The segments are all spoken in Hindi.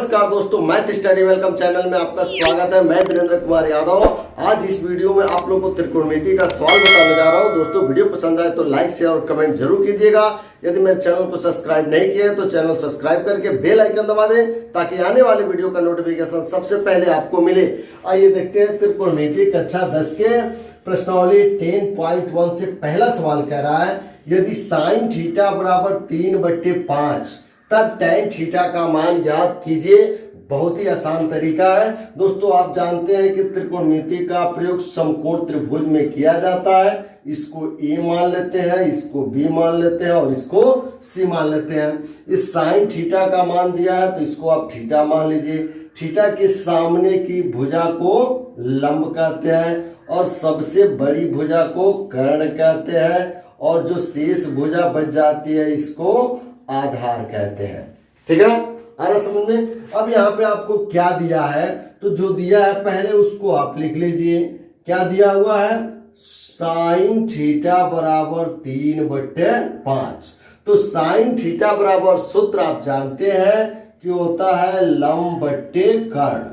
नमस्कार दोस्तों, मैथ स्टडी वेलकम चैनल में आपका स्वागत है। मैं वीरेंद्र कुमार यादव आज इस वीडियो में आप लोगों को त्रिकोणमिति का सवाल बताने जा रहा हूं। दोस्तों वीडियो पसंद आए तो लाइक शेयर और कमेंट जरूर कीजिएगा। यदि मेरे चैनल को सब्सक्राइब नहीं किए तो चैनल सब्सक्राइब करके बेल आइकन दबा दें ताकि आने वाले वीडियो का नोटिफिकेशन सबसे पहले आपको मिले। आइए देखते हैं त्रिकोणमिति कक्षा 10 के प्रश्नावली 10.1 से पहला सवाल कह रहा है, यदि साइन थीटा बराबर 3/5 तब टैन थीटा का मान ज्ञात कीजिए। बहुत ही आसान तरीका है दोस्तों। आप जानते हैं कि त्रिकोणमिति का प्रयोग समकोण त्रिभुज में किया जाता है। इसको ए मान लेते हैं, इसको बी मान लेते हैं और इसको सी मान लेते हैं। इस साइन थीटा का मान दिया है तो इसको आप थीटा मान लीजिए। थीटा के सामने की भुजा को लंब कहते हैं और सबसे बड़ी भुजा को कर्ण कहते हैं और जो शेष भुजा बच जाती है इसको आधार कहते हैं। ठीक है, आ रहा समझ में। अब यहाँ पे आपको क्या दिया है, तो जो दिया है पहले उसको आप लिख लीजिए। क्या दिया हुआ है, साइन थीटा बराबर 3/5। तो साइन थीटा बराबर सूत्र आप जानते हैं कि होता है लंब बट्टे कर्ण।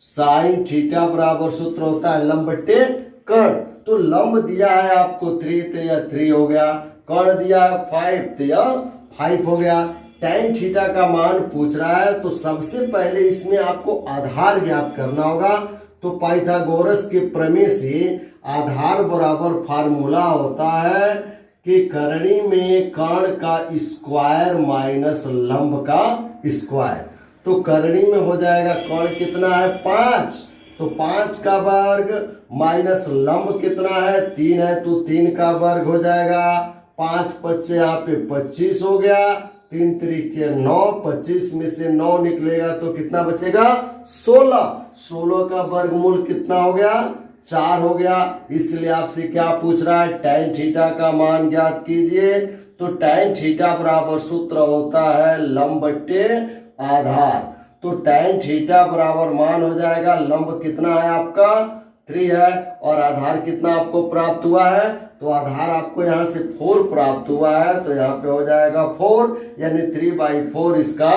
साइन थीटा बराबर सूत्र होता है लंब बट्टे कर्ण। तो लंब दिया है आपको 3 तो यह 3 हो गया, कर्ण दिया है 5 तो यह 5 हो गया। टैन थीटा का मान पूछ रहा है तो सबसे पहले इसमें आपको आधार ज्ञात करना होगा। तो पाइथागोरस के प्रमेय से आधार बराबर फार्मूला होता है कि करणी में कर्ण का स्क्वायर माइनस लंब का स्क्वायर। तो करणी में हो जाएगा कर्ण कितना है 5, तो 5 का वर्ग माइनस लंब कितना है 3 है तो 3 का वर्ग हो जाएगा। 5 बच्चे यहाँ पे 25 हो गया, 3 त्रिके 9, 25 में से 9 निकलेगा तो कितना बचेगा 16। 16 का वर्गमूल कितना हो गया 4 हो गया। इसलिए आपसे क्या पूछ रहा है, टैन थीटा का मान ज्ञात कीजिए। तो टैन थीटा बराबर सूत्र होता है लंब बट्टे आधार। तो टैन थीटा बराबर मान हो जाएगा, लंब कितना है आपका 3 है और आधार कितना आपको प्राप्त हुआ है, तो आधार आपको यहाँ से 4 प्राप्त हुआ है। तो यहाँ पे हो जाएगा 4 यानी 3/4 इसका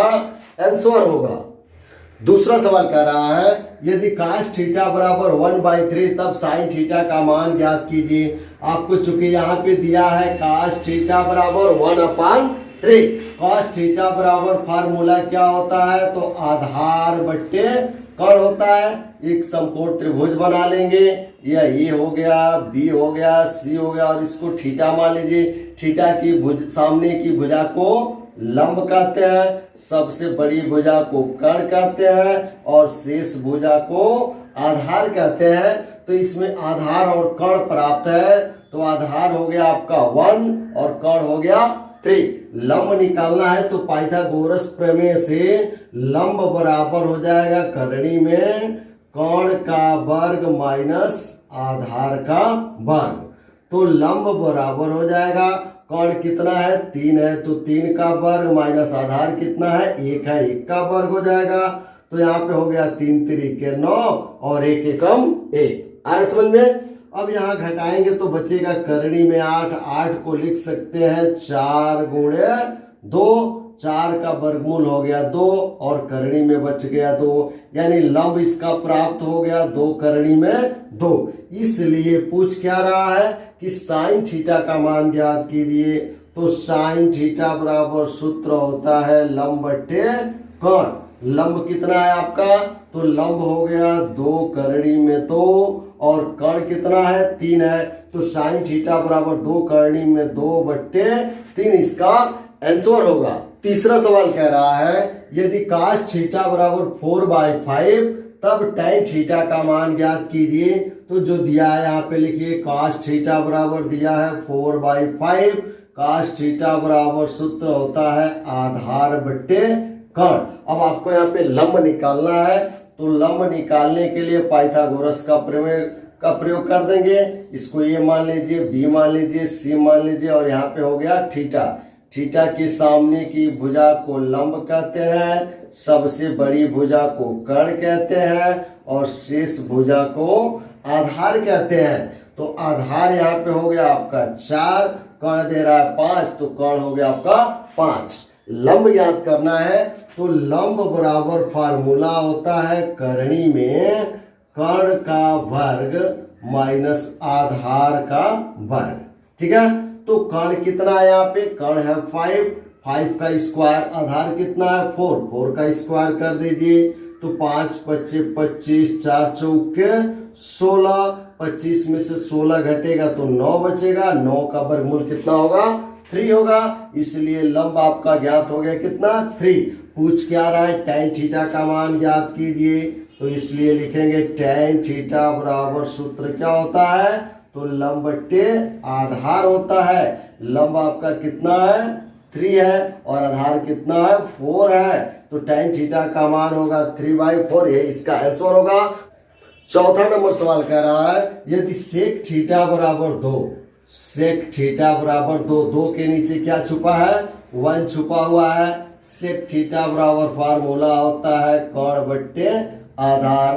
आंसर होगा। दूसरा सवाल कह रहा है, यदि cos थीटा बराबर 1/3 तब साइन थीटा का मान ज्ञात कीजिए। आपको चूंकि यहाँ पे दिया है cos थीटा बराबर 1/3। cos थीटा बराबर फार्मूला क्या होता है, तो आधार बट्टे कर्ण होता है। एक समकोण त्रिभुज बना लेंगे, या ए हो गया, बी हो गया, सी हो गया और इसको थीटा मान लीजिए। थीटा की सामने की भुजा को लंब कहते हैं, सबसे बड़ी भुजा को कर्ण कहते हैं और शेष भुजा को आधार कहते हैं। तो इसमें आधार और कर्ण प्राप्त है, तो आधार हो गया आपका 1 और कर्ण हो गया 3। लंब निकालना है तो पाइथागोरस प्रमेय से लंब बराबर हो जाएगा करणी में कर्ण का वर्ग माइनस आधार का वर्ग। तो लंब बराबर हो जाएगा, कर्ण कितना है 3 है तो 3 का वर्ग माइनस आधार कितना है 1 है, 1 का वर्ग हो जाएगा। तो यहाँ पे हो गया 3 त्रिके 9 और 1 एकम 1। आ रहा समझ में। अब यहाँ घटाएंगे तो बचेगा करणी में 8, 8 को लिख सकते हैं 4 गुणे 2, 4 का वर्गमूल हो गया 2 और करणी में बच गया 2, यानी लंब इसका प्राप्त हो गया 2 करणी में 2। इसलिए पूछ क्या रहा है कि साइन थीटा का मान ज्ञात कीजिए। तो साइन थीटा बराबर सूत्र होता है लंब बट्टे कर्ण। लंब कितना है आपका, तो लंब हो गया 2 करणी में 2 और कर्ण कितना है 3 है। तो साइन थीटा बराबर 2 करणी में 2/3 इसका आंसर होगा। तीसरा सवाल कह रहा है, यदि cos थीटा बराबर 4/5 तब टैन थीटा का मान ज्ञात कीजिए। तो जो दिया है यहाँ पे लिखिए, cos थीटा बराबर दिया है 4/5। cos थीटा बराबर सूत्र होता है आधार बट्टे कर्ण। अब आपको यहाँ पे लंब निकालना है, तो लंब निकालने के लिए पाइथागोरस का प्रयोग कर देंगे। इसको ए मान लीजिए, बी मान लीजिए, सी मान लीजिए और यहाँ पे हो गया थीटा। थीटा के सामने की भुजा को लंब कहते हैं, सबसे बड़ी भुजा को कर्ण कहते हैं और शेष भुजा को आधार कहते हैं। तो आधार यहाँ पे हो गया आपका 4, कर्ण दे रहा है 5 तो कर्ण हो गया आपका 5। लंब ज्ञात करना है तो लंब बराबर फार्मूला होता है करनी में कर्ण का वर्ग माइनस आधार का वर्ग। ठीक है, तो कर्ण कितना है, यहाँ पे कर्ण है 5 का स्क्वायर, आधार कितना है 4 का स्क्वायर कर दीजिए तो 5 25 25 4 चौके 16, 25 में से 16 घटेगा तो 9 बचेगा, 9 का वर्गमूल कितना होगा 3 होगा, इसलिए लंब आपका ज्ञात हो गया कितना 3। पूछ क्या रहा है tan थीटा का मान ज्ञात कीजिए, तो इसलिए लिखेंगे tan थीटा बराबर सूत्र क्या होता है, तो लंब बट्टे आधार होता है। लंब आपका कितना है 3 है और आधार कितना है 4 है, तो tan थीटा का मान होगा 3/4, ये इसका आंसर होगा। चौथा नंबर सवाल कह रहा है यदि sec थीटा बराबर 2, sec थीटा बराबर 2, 2 के नीचे क्या छुपा है 1 छुपा हुआ है, sec थीटा बराबर फार्मूला होता है कर्ण बट्टे आधार।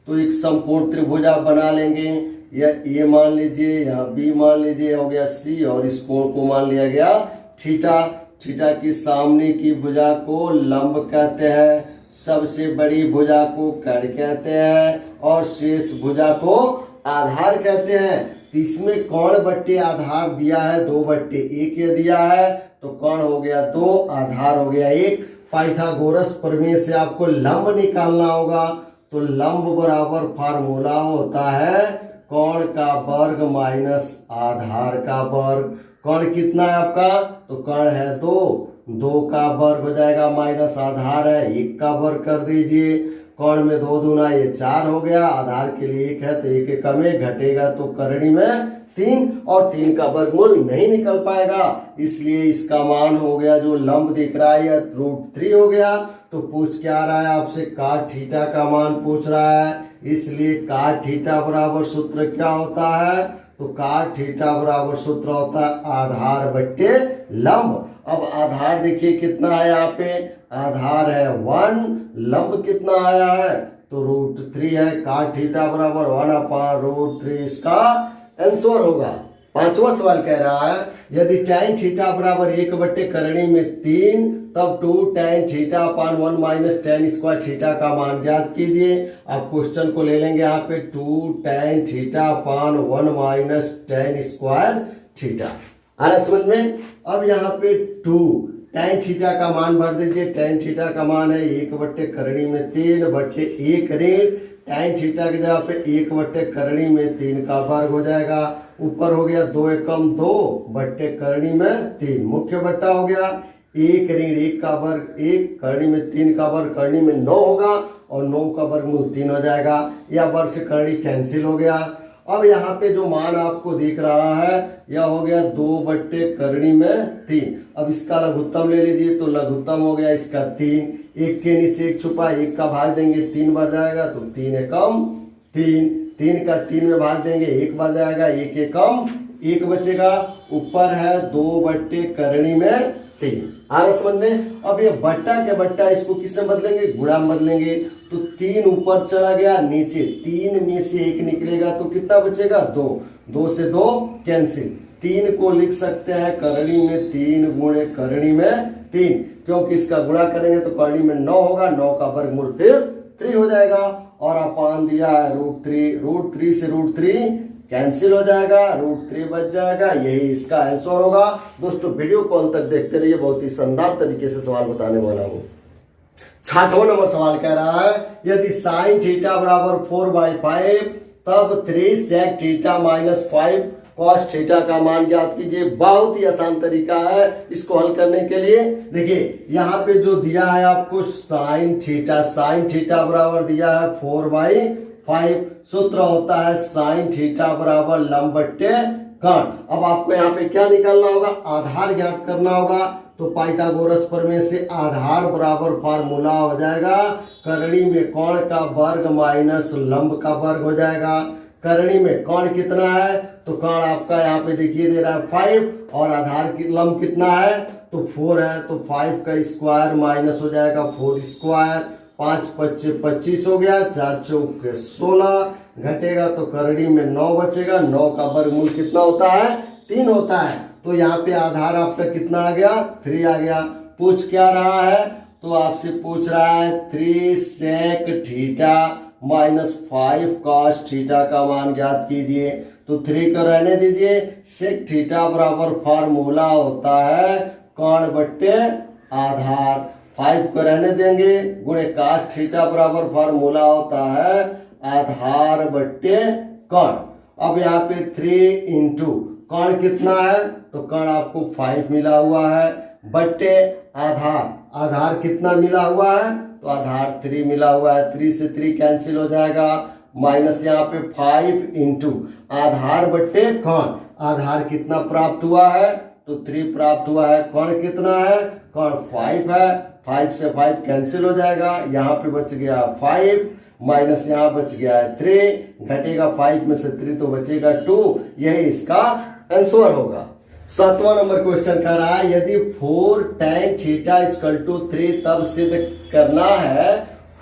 तो एक समकोण त्रिभुज आप बना लेंगे, या ए मान लीजिए, यहाँ बी मान लीजिए, हो गया सी, और इस कोण को मान लिया गया थीटा। थीटा की सामने की भुजा को लंब कहते हैं, सबसे बड़ी भुजा को कर्ण कहते हैं और शेष भुजा को आधार कहते हैं। तो इसमें कर्ण बट्टे आधार दिया है 2/1 ये दिया है, तो कर्ण हो गया 2, आधार हो गया 1। पाइथागोरस प्रमेय से आपको लंब निकालना होगा, तो लंब बराबर फार्मूला होता है कर्ण का वर्ग माइनस आधार का वर्ग। कर्ण कितना है आपका, तो कर्ण है 2, 2 का वर्ग हो जाएगा माइनस आधार है 1 का वर्ग कर दीजिए। कर्ण में 2 दूना ये 4 हो गया, आधार के लिए 1 है तो 1 कम 1 घटेगा तो करनी में 3, और 3 का वर्गमूल नहीं निकल पाएगा, इसलिए इसका मान हो गया जो लंब दिख रहा है √3 हो गया। तो पूछ क्या रहा है आपसे, cot थीटा का मान पूछ रहा है, इसलिए cot थीटा बराबर सूत्र क्या होता है, तो cot थीटा बराबर सूत्र होता है आधार बट्टे लंब। अब आधार देखिए कितना है, यहाँ पे आधार है 1, लंब कितना आया है तो √3 है, cot थीटा बराबर 1/√3 इसका आंसर होगा। पांचवा सवाल कह रहा है यदि tan थीटा बराबर 1/, करणी में 3, तब 2 tan theta upon 1 minus tan square theta का मान ज्ञात कीजिए। आप क्वेश्चन को ले लेंगे यहाँ पे 2 tan theta upon 1 minus tan square theta. आ रहा समझ में। अब यहाँ पे 2 tan थीटा का मान भर दीजिए, tan थीटा का मान है 1/, करणी में 3/1 ऋण tan थीटा की जगह पे 1/, करणी में 3 का वर्ग हो जाएगा, ऊपर हो गया 2 एकम 2/, करणी में 3, मुख्य बट्टा हो गया 1 ऋण 1 का वर्ग 1, करणी में 3 का वर्ग, करणी में 9 होगा और 9 का वर्गमूल 3 हो जाएगा, यह वर्ग से करणी कैंसिल हो गया। अब यहाँ पे जो मान आपको दिख रहा है यह हो गया 2/, करणी में 3। अब इसका लघुत्तम ले लीजिए, तो लघुत्तम हो गया इसका 3, 1 के नीचे 1 छुपा, 1 का भाग देंगे 3 बढ़ जाएगा, तो 3 एकम 3, 3 का 3 में भाग देंगे 1 बढ़ जाएगा, 1 एकम 1 बचेगा, ऊपर है 2/, करणी में 3। आ रहा समझ में। अब ये बट्टा के बट्टा इसको किससे बदलेंगे, गुणा में बदलेंगे, तो 3 ऊपर चला गया, नीचे 3 में से 1 निकलेगा तो कितना बचेगा 2, 2 से 2 कैंसिल, 3 को लिख सकते हैं करणी में 3 गुणे करणी में 3, क्योंकि इसका गुणा करेंगे तो करणी में 9 होगा, 9 का वर्गमूल फिर 3 हो जाएगा, और अपान दिया है √3 से √3 कैंसिल हो जाएगा, √3 बच जाएगा, यही इसका आंसर होगा। दोस्तों वीडियो को अंत तक देखते रहिए, बहुत ही शानदार तरीके से सवाल बताने वाला हूँ। 6वां नंबर सवाल कह रहा है यदि sin थीटा बराबर 4/5, तब 3 sec theta minus 5 cos theta का मान ज्ञात कीजिए। बहुत ही आसान तरीका है इसको हल करने के लिए। देखिए यहाँ पे जो दिया है आपको sin थीटा बराबर दिया है 4/5, सूत्र होता है sin थीटा बराबर लंब बट्टे कर्ण। अब आपको यहाँ पे क्या निकालना होगा, आधार ज्ञात करना होगा, तो पाइथागोरस प्रमेय से आधार बराबर फार्मूला हो जाएगा करणी में कर्ण का वर्ग माइनस लंब का वर्ग हो जाएगा। करणी में कर्ण कितना है, तो कर्ण आपका यहाँ पे देखिए दे रहा है 5, और आधार की लंब कितना है तो 4 है, तो 5 का स्क्वायर माइनस हो जाएगा 4 स्क्वायर, 5 5 25 हो गया, 4 चौके 16 घटेगा तो करणी में 9 बचेगा, 9 का वर्गमूल कितना होता है 3 होता है। तो यहाँ पे आधार आपका कितना आ गया 3 आ गया, पूछ क्या रहा है, तो आपसे पूछ रहा है 3 sec theta minus 5 cos theta का मान ज्ञात कीजिए। तो 3 को रहने दीजिए, sec थीटा बराबर फार्मूला होता है कर्ण बट्टे आधार। 5 को रहने देंगे, गुणे cos थीटा बराबर फार्मूला होता है आधार बट्टे कर्ण। अब यहाँ पे 3 इंटू कर्ण कितना है, तो कर्ण आपको 5 मिला हुआ है, बट्टे आधार, आधार कितना मिला हुआ है, तो आधार 3 मिला हुआ है। 3 से 3 कैंसिल हो जाएगा, माइनस यहाँ पे 5 इंटू आधार बट्टे कर्ण। आधार कितना प्राप्त हुआ है, तो 3 प्राप्त हुआ है। कर्ण कितना है, कर्ण 5 है, 5 से 5 कैंसिल हो जाएगा, यहाँ पे बच गया 5 माइनस यहाँ बच गया है 3, घटेगा 5 में से 3 तो बचेगा 2। यही इसका आंसर होगा। 7वां नंबर क्वेश्चन कह रहा है यदि 4 tan थीटा इक्वल टू 3 तब सिद्ध करना है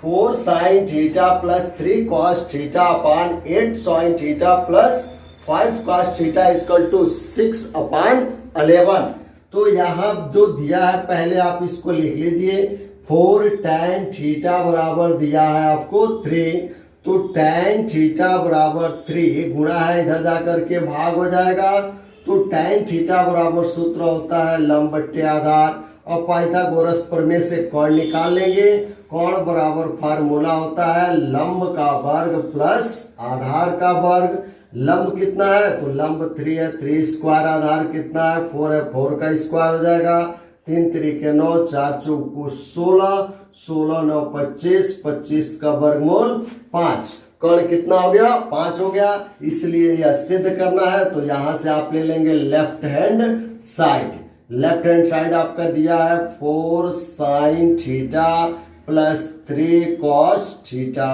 4 sin theta plus 3 cos theta upon 8 sin theta plus 5 cos theta equal to 6 upon 11। तो यहाँ जो दिया है पहले आप इसको लिख लीजिए। 4 tan थीटा बराबर दिया है आपको 3, तो tan थीटा बराबर 3 गुणा है, इधर जाकर के भाग हो जाएगा। तो tan थीटा बराबर सूत्र होता है लंब बट्टे आधार, और पाइथागोरस प्रमेय से कोण निकाल लेंगे। कोण बराबर फार्मूला होता है लंब का वर्ग प्लस आधार का वर्ग। लंब कितना है, तो लंब 3 है, 3 स्क्वायर, आधार कितना है 4 है, 4 का स्क्वायर हो जाएगा। 3 त्रिके 9, 4 चौको 16, 16 9 25, 25 का वर्गमूल 5। कर्ण कितना हो गया, 5 हो गया। इसलिए यह सिद्ध करना है, तो यहां से आप ले लेंगे left hand side. Left hand side आपका दिया है 4 sin theta plus 3 cos theta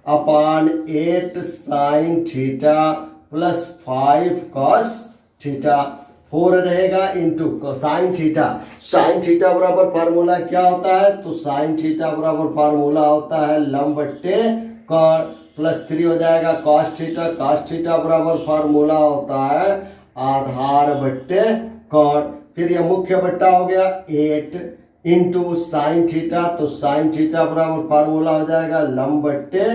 upon 8 sin theta plus 5 cos theta. 4 रहेगा into sine theta. Sine theta बराबर फार्मूला क्या होता है, तो साइन थीटा बराबर फार्मूला होता है लंब बट्टे कर्ण, प्लस 3 हो जाएगा cos थीटा। cos थीटा बराबर फार्मूला होता है आधार बट्टे कर्ण। फिर ये मुख्य बट्टा हो गया 8 इंटू साइन थीटा, तो साइन थीटा बराबर फार्मूला हो जाएगा लंब बट्टे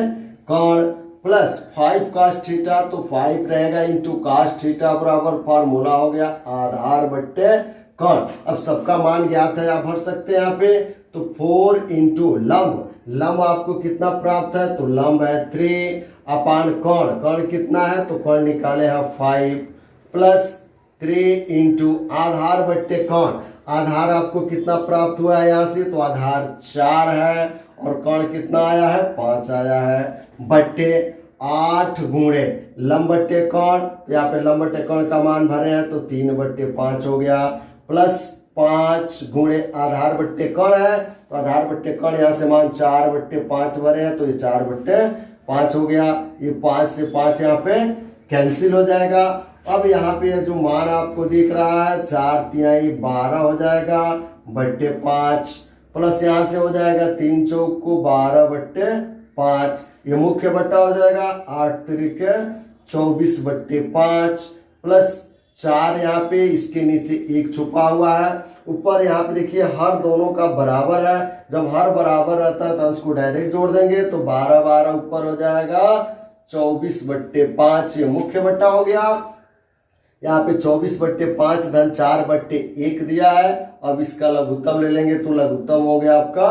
कर्ण, प्लस 5 cos थीटा, तो 5 रहेगा इंटू cos थीटा बराबर फार्मूला हो गया आधार बट्टे कर्ण। अब सबका मान ज्ञात है, आप भर सकते हैं यहाँ पे। तो 4 इंटू लंब, लंब आपको कितना प्राप्त है, तो लंब है 3 अपान कर्ण, कर्ण कितना है, तो कर्ण निकाले हैं 5 प्लस 3 इंटू आधार बट्टे कर्ण। आधार आपको कितना प्राप्त हुआ है यहाँ से, तो आधार 4 है और कर्ण कितना आया है, 5 आया है, बट्टे 8 गुणे लंब बट्टे कर्ण। यहाँ पे लंब बट्टे कर्ण का मान भरे हैं, तो 3 बट्टे 5 हो गया, प्लस 5 गुणे आधार बट्टे कर्ण है, तो आधार बट्टे कर्ण यहाँ से मान 4 बट्टे 5 भरे हैं, तो ये 4 बट्टे 5 हो गया। ये 5 से 5 यहाँ पे कैंसिल हो जाएगा। अब यहाँ पे जो मान आपको दिख रहा है 4 तिहाई 12 हो जाएगा बट्टे 5, प्लस यहाँ से हो जाएगा 3 चौक को 12 बट्टे 5, ये मुख्य बट्टा हो जाएगा 8 त्रिके 24 बट्टे 5, प्लस 4 यहाँ पे, इसके नीचे 1 छुपा हुआ है। ऊपर यहाँ पे देखिए हर दोनों का बराबर है, जब हर बराबर रहता है तो उसको डायरेक्ट जोड़ देंगे, तो 12 12 ऊपर हो जाएगा 24 बट्टे 5, ये मुख्य बट्टा हो गया। यहाँ पे 24 बट्टे 5 धन 4 बट्टे 1 दिया है। अब इसका लघुत्तम ले लेंगे, तो लघुत्तम हो गया आपका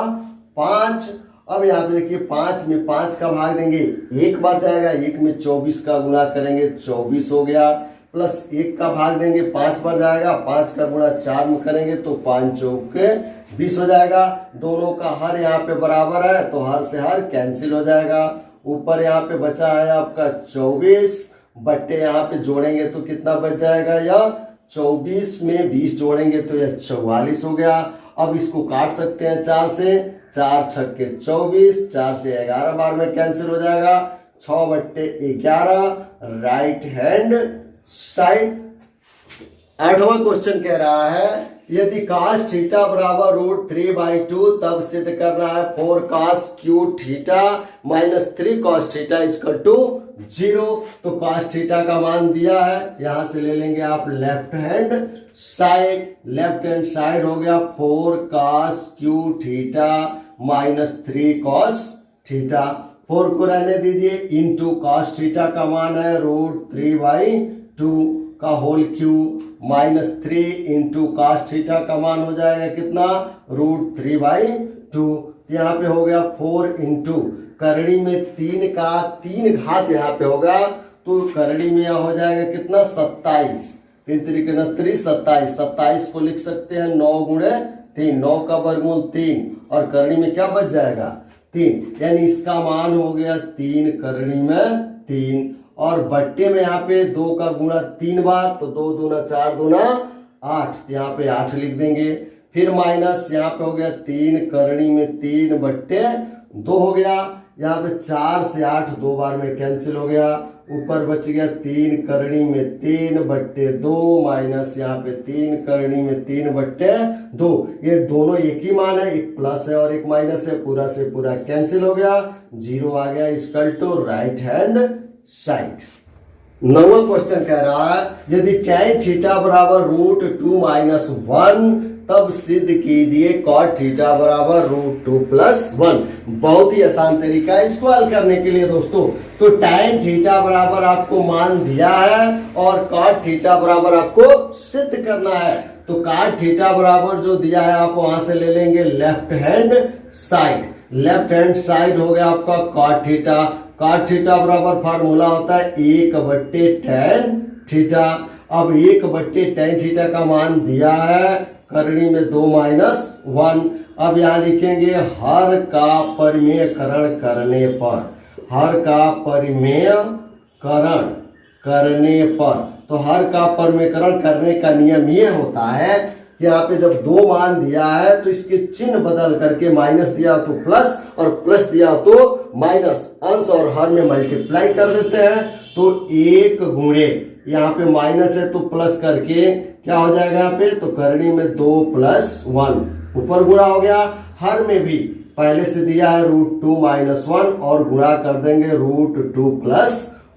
5। अब यहाँ पे देखिए 5 में 5 का भाग देंगे 1 बार जाएगा, 1 में 24 का गुणा करेंगे 24 हो गया, प्लस 1 का भाग देंगे 5 बार जाएगा, 5 का गुणा 4 में करेंगे तो 5 चौके 20 हो जाएगा। दोनों का हर यहाँ पे बराबर है, तो हर से हर कैंसिल हो जाएगा। ऊपर यहाँ पे बचा है आपका 24 बट्टे, यहाँ पे जोड़ेंगे तो कितना बच जाएगा, यह 24 में 20 जोड़ेंगे तो यह 44 हो गया। अब इसको काट सकते हैं 4 से, 4 छक्के 24, 4 से 11 बार में कैंसिल हो जाएगा, 6 बट्टे 11 राइट हैंड साइड। 8वां क्वेश्चन कह रहा है यदि cos थीटा बराबर √3/2 तब सिद्ध करना है 4 cos cube theta minus 3 cos theta equal to 0। तो cos थीटा का मान दिया है, यहां से ले लेंगे आप left hand side, left hand side हो गया 4 cos Q theta minus 3 cos theta. 4 को रहने दीजिए, इंटू cos थीटा का मान है √3/2 का whole cube minus 3 into cos theta का मान हो जाएगा कितना √3/2। यहाँ पे हो गया 4 इंटू करड़ी में 3 का 3 घात यहाँ पे होगा, तो करड़ी में यहाँ हो जाएगा कितना 27, 3 3 29 27, 27 को लिख सकते हैं 9 गुणे 3, 9 का वर्गमूल 3 और करड़ी में क्या बच जाएगा 3, यानी इसका मान हो गया 3 करड़ी में 3 और बट्टे में यहाँ पे 2 का गुणा 3 बार, तो 2 दूना 4 दूना 8, तो यहाँ पे 8 लिख देंगे। फिर माइनस यहाँ पे हो गया 3 करड़ी में 3 बट्टे 2 हो गया, यहाँ पे 4 से 8 2 बार में कैंसिल हो गया, ऊपर बच गया 3 करड़ी में 3 बट्टे 2 माइनस यहाँ पे 3 करड़ी में 3 बट्टे 2। ये दोनों एक ही मान है, एक प्लस है और एक माइनस है, पूरा से पूरा कैंसिल हो गया, 0 आ गया equal to right hand side. 9वां क्वेश्चन कह रहा है यदि tan थीटा बराबर √2 माइनस 1 तब सिद्ध कीजिए cot थीटा बराबर √2 प्लस 1। बहुत ही आसान तरीका है इसको हल करने के लिए दोस्तों। तो tan थीटा बराबर आपको मान दिया है और cot थीटा बराबर आपको सिद्ध करना है। तो cot थीटा बराबर जो दिया है आप वहां से ले लेंगे left hand side, left hand side हो गया आपका cot थीटा। cot थीटा बराबर फार्मूला होता है 1/tan थीटा। अब 1/tan थीटा का मान दिया है करड़ी में 2 माइनस 1। अब यहाँ लिखेंगे हर का परिमेयकरण करने पर, हर का परिमेयकरण करने पर, तो हर का परिमेयकरण करने का नियम ये होता है कि यहाँ पे जब 2 मान दिया है तो इसके चिन्ह बदल करके माइनस दिया तो प्लस और प्लस दिया तो माइनस, अंश और हर में मल्टीप्लाई कर देते हैं। तो 1 गुणे यहाँ पे माइनस है तो प्लस करके क्या हो जाएगा यहाँ पे, तो करड़ी में 2 + 1 ऊपर गुणा हो गया, हर में भी पहले से दिया है √2 - 1 और गुणा कर देंगे √2 +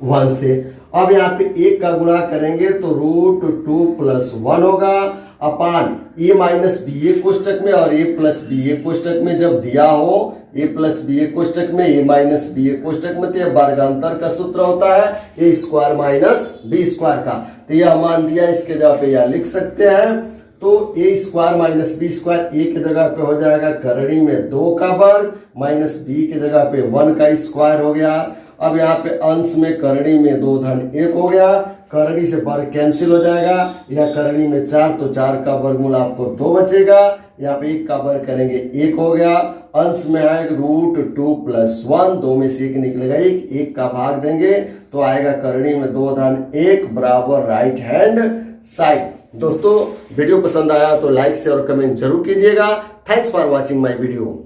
1 से। अब यहाँ पे 1 का गुणा करेंगे तो √2 + 1 होगा अपान a - b a कोष्टक में और a + b a कोष्टक में जब दिया हो a + b a कोष्टक में a - b a कोष्टक में, तो यह वर्गांतर का सूत्र होता है a² - b² का। तो यह मान दिया, इसके जगह पे यह लिख सकते हैं। तो a² - b² a की जगह पे हो जाएगा करड़ी में 2 का वर्ग माइनस b की जगह पे 1 का स्क्वायर हो गया। अब यहाँ पे अंश में करड़ी में 2 धन 1 हो गया, करड़ी से वर्ग कैंसिल हो जाएगा, यह करड़ी में 4 तो 4 का वर्गमूल आपको 2 बचेगा, यहाँ पे 1 का वर्ग करेंगे 1 हो गया, अंश में आएगा √2 + 1, 2 में से 1 निकलेगा 1 का भाग देंगे तो आएगा करड़ी में 2 धन 1 बराबर राइट हैंड साइड। दोस्तों वीडियो पसंद आया तो लाइक शेयर और कमेंट जरूर कीजिएगा। Thanks for watching my video.